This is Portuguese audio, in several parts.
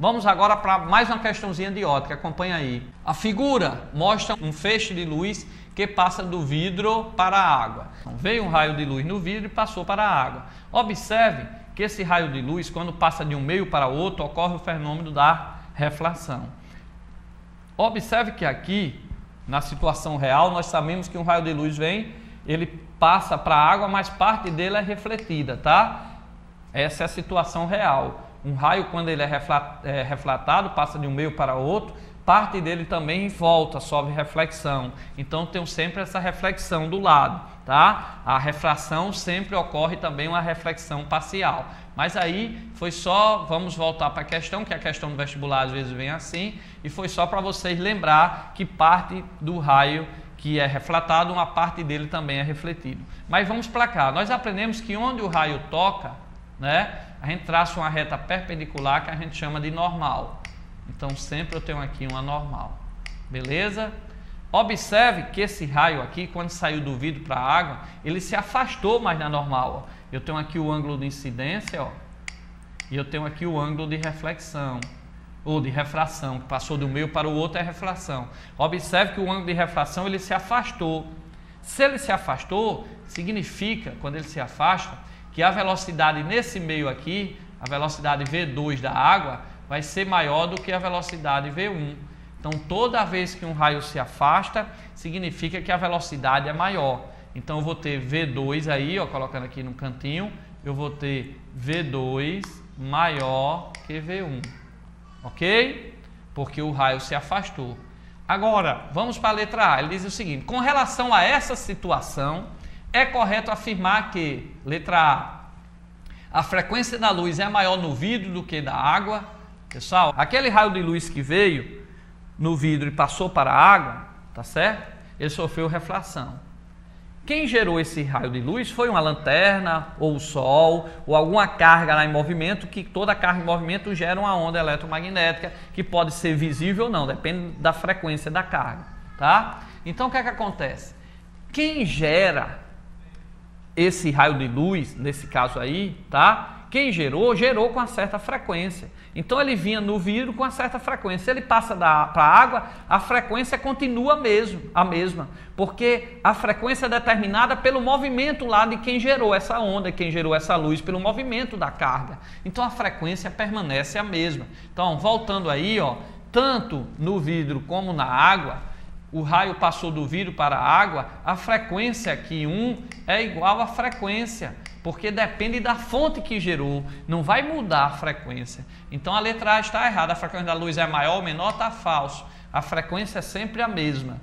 Vamos agora para mais uma questãozinha de ótica, acompanha aí. A figura mostra um feixe de luz que passa do vidro para a água. Então, veio um raio de luz no vidro e passou para a água. Observe que esse raio de luz, quando passa de um meio para outro, ocorre o fenômeno da refração. Observe que aqui, na situação real, nós sabemos que um raio de luz vem, ele passa para a água, mas parte dele é refletida, tá? Essa é a situação real. Um raio, quando ele é reflatado, passa de um meio para outro, parte dele também volta, sofre reflexão. Então, tem sempre essa reflexão do lado, tá? A refração sempre ocorre também uma reflexão parcial. Mas aí foi só, vamos voltar para a questão, que a questão do vestibular às vezes vem assim, e foi só para vocês lembrar que parte do raio que é reflatado, uma parte dele também é refletido. Mas vamos para cá. Nós aprendemos que onde o raio toca, né, a gente traça uma reta perpendicular que a gente chama de normal. Então, sempre eu tenho aqui uma normal. Beleza? Observe que esse raio aqui, quando saiu do vidro para a água, ele se afastou mais da normal. Ó. Eu tenho aqui o ângulo de incidência, ó, e eu tenho aqui o ângulo de reflexão, ou de refração, que passou do meio para o outro é refração. Observe que o ângulo de refração ele se afastou. Se ele se afastou, significa, quando ele se afasta, que a velocidade nesse meio aqui, a velocidade V2 da água, vai ser maior do que a velocidade V1. Então, toda vez que um raio se afasta, significa que a velocidade é maior. Então, eu vou ter V2 aí, ó, colocando aqui no cantinho, eu vou ter V2 maior que V1. Ok? Porque o raio se afastou. Agora, vamos para a letra A. Ele diz o seguinte: com relação a essa situação, é correto afirmar que, letra A frequência da luz é maior no vidro do que da água. Pessoal, aquele raio de luz que veio no vidro e passou para a água, tá certo? Ele sofreu refração. Quem gerou esse raio de luz foi uma lanterna, ou o sol, ou alguma carga lá em movimento, que toda carga em movimento gera uma onda eletromagnética, que pode ser visível ou não, depende da frequência da carga, tá? Então, o que é que acontece? Quem gera esse raio de luz, nesse caso aí, tá? Quem gerou com uma certa frequência. Então ele vinha no vidro com uma certa frequência. Se ele passa para a água, a frequência continua a mesma, porque a frequência é determinada pelo movimento lá de quem gerou essa onda, quem gerou essa luz, pelo movimento da carga. Então a frequência permanece a mesma. Então, voltando aí, ó, tanto no vidro como na água, o raio passou do vidro para a água, a frequência aqui 1 é igual à frequência, porque depende da fonte que gerou, não vai mudar a frequência. Então a letra A está errada, a frequência da luz é maior ou menor, está falso. A frequência é sempre a mesma.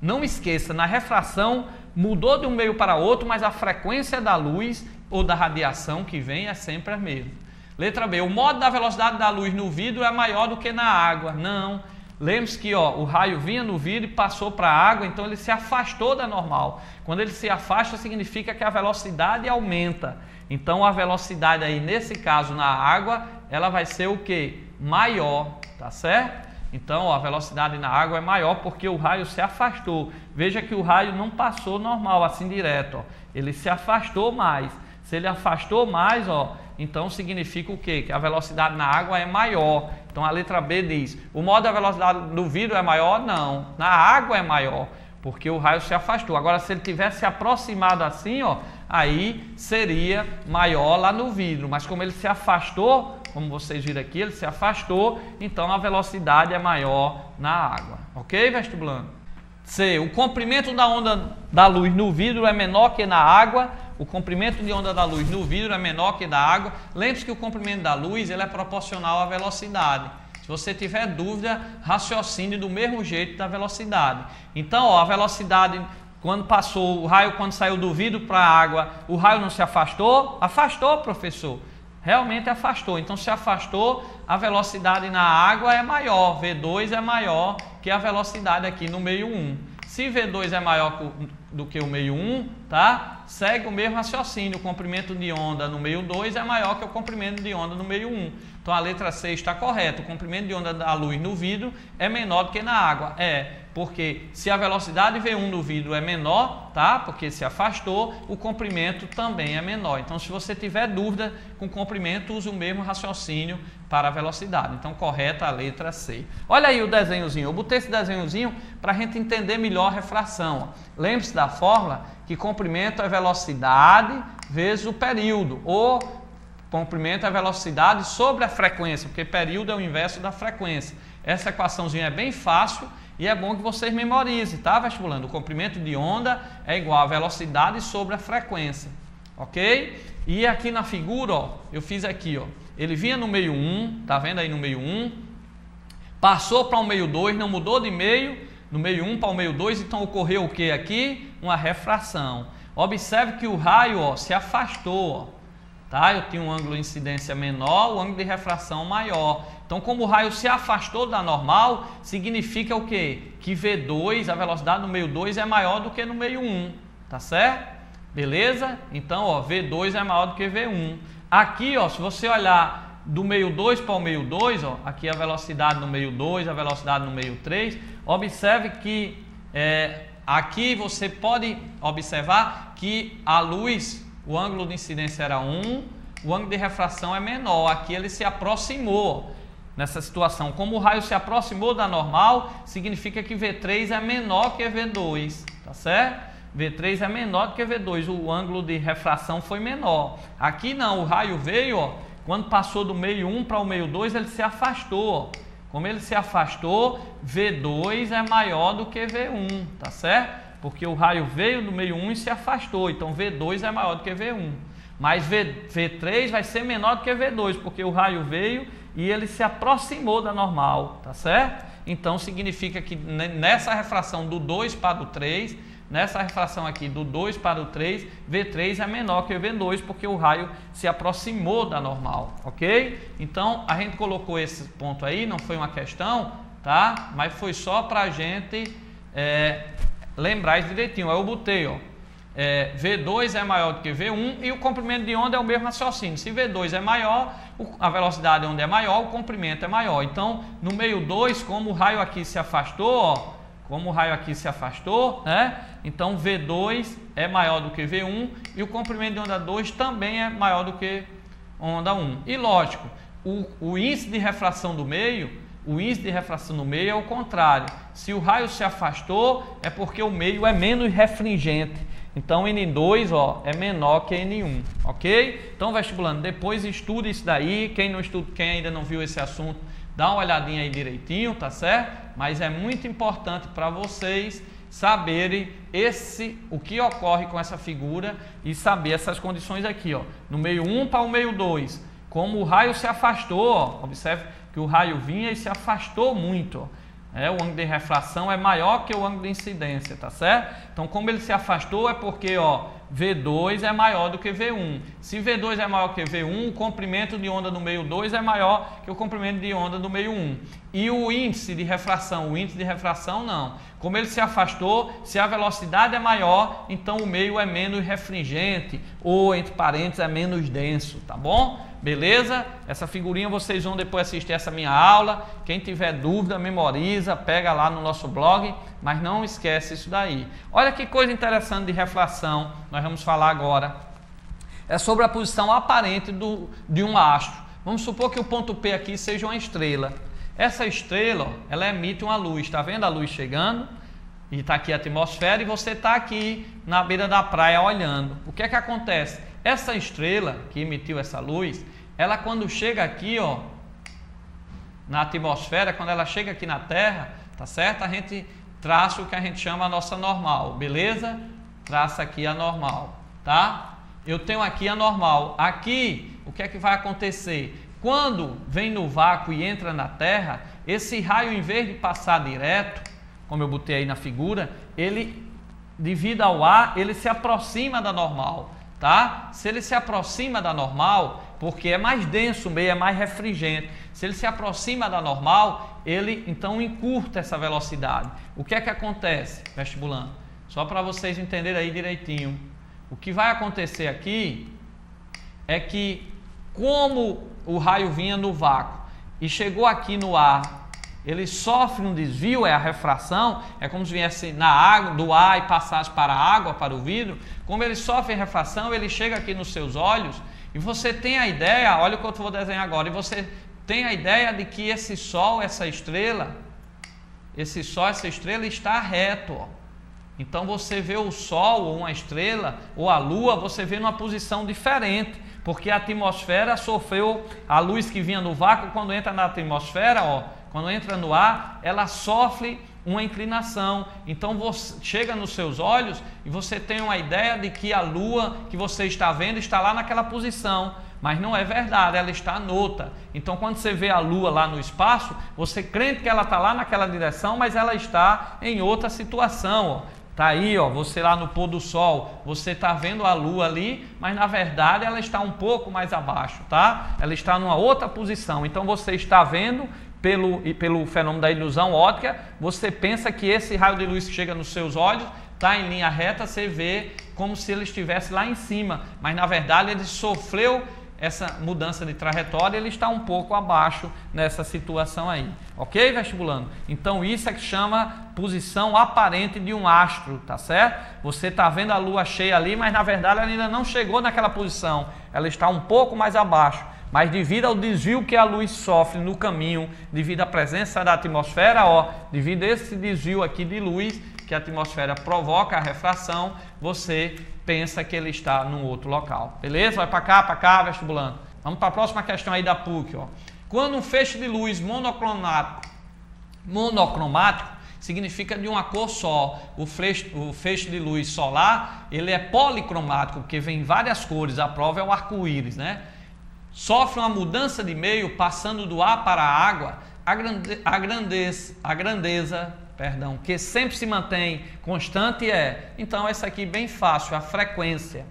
Não esqueça, na refração mudou de um meio para outro, mas a frequência da luz ou da radiação que vem é sempre a mesma. Letra B, o modo da velocidade da luz no vidro é maior do que na água. Não. Lembre-se que ó, o raio vinha no vidro e passou para a água, então ele se afastou da normal. Quando ele se afasta, significa que a velocidade aumenta. Então a velocidade aí, nesse caso na água, ela vai ser o quê? Maior, tá certo? Então ó, a velocidade na água é maior porque o raio se afastou. Veja que o raio não passou normal, assim direto, ó. Ele se afastou mais. Se ele afastou mais, ó, então significa o quê? Que a velocidade na água é maior. Então a letra B diz, o modo da velocidade do vidro é maior? Não, na água é maior, porque o raio se afastou. Agora, se ele tivesse se aproximado assim, ó, aí seria maior lá no vidro. Mas como ele se afastou, como vocês viram aqui, ele se afastou, então a velocidade é maior na água. Ok, vestibulando? C. O comprimento da onda da luz no vidro é menor que na água. O comprimento de onda da luz no vidro é menor que da água. Lembre-se que o comprimento da luz ele é proporcional à velocidade. Se você tiver dúvida, raciocine do mesmo jeito da velocidade. Então, ó, a velocidade, quando passou o raio, quando saiu do vidro para a água, o raio não se afastou? Afastou, professor. Realmente afastou. Então, se afastou, a velocidade na água é maior. V2 é maior que a velocidade aqui no meio 1. Se V2 é maior do que o meio 1, tá? segue o mesmo raciocínio. O comprimento de onda no meio 2 é maior que o comprimento de onda no meio 1. Então a letra C está correta. O comprimento de onda da luz no vidro é menor do que na água. Porque se a velocidade V1 no vidro é menor, tá? Porque se afastou, o comprimento também é menor. Então, se você tiver dúvida com o comprimento, use o mesmo raciocínio para a velocidade. Então, correta a letra C. Olha aí o desenhozinho. Eu botei esse desenhozinho para a gente entender melhor a refração. Lembre-se da fórmula que comprimento é velocidade vezes o período. Ou comprimento é velocidade sobre a frequência, porque período é o inverso da frequência. Essa equaçãozinha é bem fácil. E é bom que vocês memorizem, tá, vestibulando? O comprimento de onda é igual a velocidade sobre a frequência, ok? E aqui na figura, ó, eu fiz aqui, ó, ele vinha no meio 1, tá vendo aí no meio 1, passou para o meio 2, não mudou de meio, no meio 1 para o meio 2, então ocorreu o que aqui? Uma refração. Observe que o raio, ó, se afastou, ó. Tá? Eu tinha um ângulo de incidência menor, o ângulo de refração maior. Então, como o raio se afastou da normal, significa o quê? Que V2, a velocidade no meio 2 é maior do que no meio 1, tá certo? Beleza? Então, ó, V2 é maior do que V1. Aqui, ó, se você olhar do meio 2 para o meio 2, ó, aqui a velocidade no meio 2, a velocidade no meio 3, observe que aqui você pode observar que a luz, o ângulo de incidência era 1, o ângulo de refração é menor. Aqui ele se aproximou nessa situação. Como o raio se aproximou da normal, significa que V3 é menor que V2, tá certo? V3 é menor do que V2, o ângulo de refração foi menor. Aqui não, o raio veio, ó, quando passou do meio 1 para o meio 2, ele se afastou. Ó. Como ele se afastou, V2 é maior do que V1, tá certo? Porque o raio veio do meio 1 e se afastou, então V2 é maior do que V1. Mas V3 vai ser menor do que V2, porque o raio veio e ele se aproximou da normal, tá certo? Então significa que nessa refração do 2 para o 3, nessa refração aqui do 2 para o 3, V3 é menor que V2, porque o raio se aproximou da normal, ok? Então a gente colocou esse ponto aí, não foi uma questão, tá? Mas foi só para a gente lembrar isso direitinho. Aí eu botei, ó, V2 é maior do que V1 e o comprimento de onda é o mesmo raciocínio. Se V2 é maior, a velocidade de onda é maior, o comprimento é maior. Então, no meio 2, como o raio aqui se afastou, ó, como o raio aqui se afastou, né? Então V2 é maior do que V1 e o comprimento de onda 2 também é maior do que onda 1. E lógico, o índice de refração do meio, o índice de refração no meio é o contrário. Se o raio se afastou, é porque o meio é menos refringente. Então, N2, ó, é menor que N1, ok? Então, vestibulando, depois estude isso daí. Quem não estuda, quem ainda não viu esse assunto, dá uma olhadinha aí direitinho, tá certo? Mas é muito importante para vocês saberem o que ocorre com essa figura e saber essas condições aqui, ó. No meio 1 para o meio 2, como o raio se afastou, ó, observe que o raio vinha e se afastou muito, ó. O ângulo de refração é maior que o ângulo de incidência, tá certo? Então, como ele se afastou, é porque, ó, V2 é maior do que V1. Se V2 é maior que V1, o comprimento de onda no meio 2 é maior que o comprimento de onda do meio 1. E o índice de refração não. Como ele se afastou, se a velocidade é maior, então o meio é menos refringente, ou, entre parênteses, é menos denso, tá bom? Beleza? Essa figurinha vocês vão depois assistir essa minha aula. Quem tiver dúvida, memoriza, pega lá no nosso blog, mas não esquece isso daí. Olha que coisa interessante de refração, nós vamos falar agora. É sobre a posição aparente de um astro. Vamos supor que o ponto P aqui seja uma estrela. Essa estrela, ó, ela emite uma luz, tá vendo a luz chegando? E está aqui a atmosfera e você está aqui na beira da praia olhando. O que é que acontece? Essa estrela que emitiu essa luz, ela quando chega aqui, ó, na atmosfera, quando ela chega aqui na Terra, tá certo? A gente traça o que a gente chama a nossa normal, beleza? Traça aqui a normal, tá? Eu tenho aqui a normal. Aqui, o que é que vai acontecer? Quando vem no vácuo e entra na Terra, esse raio, em vez de passar direto, como eu botei aí na figura, ele, devido ao ar, ele se aproxima da normal, tá? Se ele se aproxima da normal, porque é mais denso o meio, é mais refringente. Se ele se aproxima da normal, ele então encurta essa velocidade. O que é que acontece, vestibulando? Só para vocês entenderem aí direitinho. o que vai acontecer aqui é que, como o raio vinha no vácuo e chegou aqui no ar, ele sofre um desvio, é a refração, é como se viesse na água, do ar e passasse para a água, para o vidro. Como ele sofre refração, ele chega aqui nos seus olhos e você tem a ideia, olha o que eu vou desenhar agora, e você tem a ideia de que esse Sol, essa estrela está reto, ó. Então você vê o Sol, ou uma estrela, ou a Lua, você vê numa posição diferente, porque a atmosfera sofreu, a luz que vinha no vácuo, quando entra na atmosfera, ó, quando entra no ar, ela sofre uma inclinação. Então você chega nos seus olhos e você tem uma ideia de que a Lua que você está vendo está lá naquela posição, mas não é verdade, ela está noutra. Então quando você vê a Lua lá no espaço, você crê que ela está lá naquela direção, mas ela está em outra situação, ó. Tá aí, ó, você lá no pôr do sol, você está vendo a Lua ali, mas na verdade ela está um pouco mais abaixo, tá? Ela está numa outra posição. Então você está vendo pelo fenômeno da ilusão óptica, você pensa que esse raio de luz que chega nos seus olhos está em linha reta, você vê como se ele estivesse lá em cima, mas na verdade ele sofreu essa mudança de trajetória, ele está um pouco abaixo nessa situação aí, ok, vestibulando? Então isso é que chama posição aparente de um astro, tá certo? Você está vendo a lua cheia ali, mas na verdade ela ainda não chegou naquela posição, ela está um pouco mais abaixo, mas devido ao desvio que a luz sofre no caminho, devido à presença da atmosfera, ó, devido a esse desvio aqui de luz que a atmosfera provoca a refração, você pensa que ele está num outro local. Beleza? Vai para cá, vestibulando. Vamos para a próxima questão aí da PUC, ó. Quando um feixe de luz monocromático significa de uma cor só. O feixe de luz solar, ele é policromático, porque vem várias cores. A prova é o arco-íris, né? Sofre uma mudança de meio, passando do ar para a água. A grandeza, que sempre se mantém constante então essa aqui bem fácil, a frequência,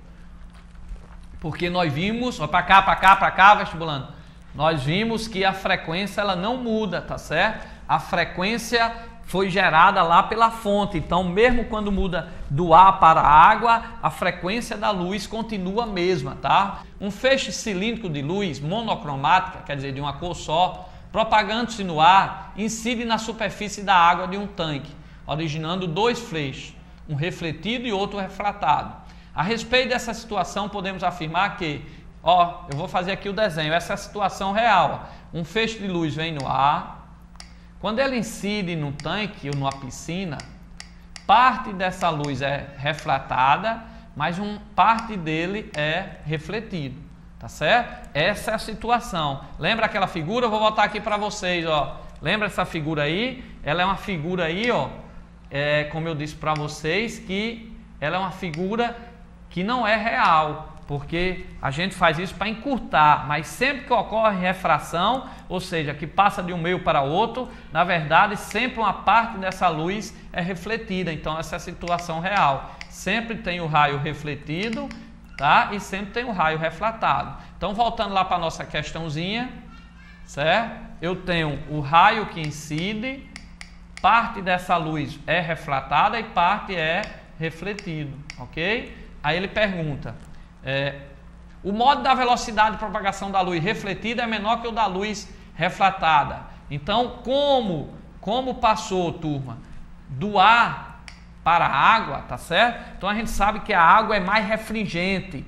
porque nós vimos, ó, para cá, vestibulando, nós vimos que a frequência ela não muda, tá certo? A frequência foi gerada lá pela fonte, então mesmo quando muda do ar para a água, a frequência da luz continua a mesma, tá? Um feixe cilíndrico de luz monocromática, quer dizer, de uma cor só, propagando-se no ar, incide na superfície da água de um tanque, originando dois feixes, um refletido e outro refratado. A respeito dessa situação, podemos afirmar que, ó, eu vou fazer aqui o desenho, essa é a situação real. Ó. Um feixe de luz vem no ar, quando ele incide num tanque ou numa piscina, parte dessa luz é refratada, mas parte dele é refletido. Tá certo? Essa é a situação. Lembra aquela figura? Eu vou voltar aqui para vocês, ó. Lembra essa figura aí? Ela é uma figura aí, ó. Como eu disse para vocês, que ela é uma figura que não é real, porque a gente faz isso para encurtar, mas sempre que ocorre refração, ou seja, que passa de um meio para outro, na verdade, sempre uma parte dessa luz é refletida. Então, essa é a situação real. Sempre tem o raio refletido, tá? E sempre tem o raio refratado. Então, voltando lá para a nossa questãozinha, certo? Eu tenho o raio que incide, parte dessa luz é refratada e parte é refletido, ok? Aí ele pergunta, o modo da velocidade de propagação da luz refletida é menor que o da luz refratada. Então, como passou, turma, do ar para a água, tá certo? Então a gente sabe que a água é mais refringente,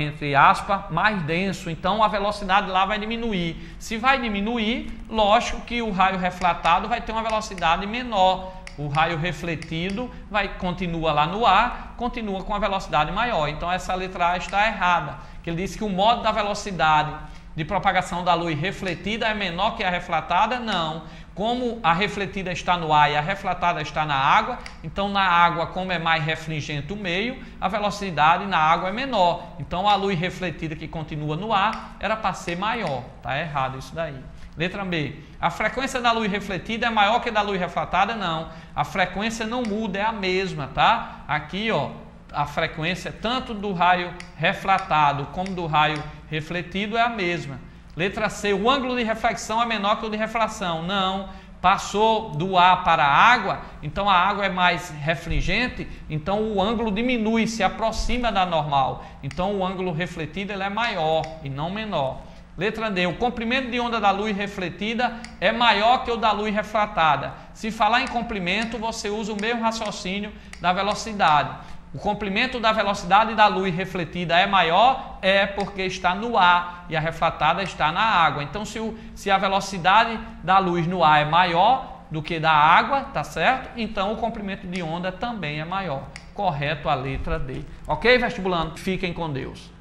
entre aspas, mais denso, então a velocidade lá vai diminuir. Se vai diminuir, lógico que o raio refratado vai ter uma velocidade menor. O raio refletido continua lá no ar, continua com a velocidade maior. Então essa letra A está errada, que ele disse que o modo da velocidade de propagação da luz refletida é menor que a refratada, não. Como a refletida está no ar e a refratada está na água, então na água, como é mais refringente o meio, a velocidade na água é menor. Então a luz refletida que continua no ar era para ser maior. Está errado isso daí. Letra B. A frequência da luz refletida é maior que a da luz refratada? Não. A frequência não muda, é a mesma, tá? Aqui, ó, a frequência tanto do raio refratado como do raio refletido é a mesma. Letra C, o ângulo de reflexão é menor que o de refração. Não, passou do ar para a água, então a água é mais refringente, então o ângulo diminui, se aproxima da normal. Então o ângulo refletido ele é maior e não menor. Letra D, o comprimento de onda da luz refletida é maior que o da luz refratada. Se falar em comprimento, você usa o mesmo raciocínio da velocidade. O comprimento da velocidade da luz refletida é maior, porque está no ar e a refratada está na água. Então, se a velocidade da luz no ar é maior do que da água, tá certo? Então, o comprimento de onda também é maior. Correto a letra D. Ok, vestibulando? Fiquem com Deus.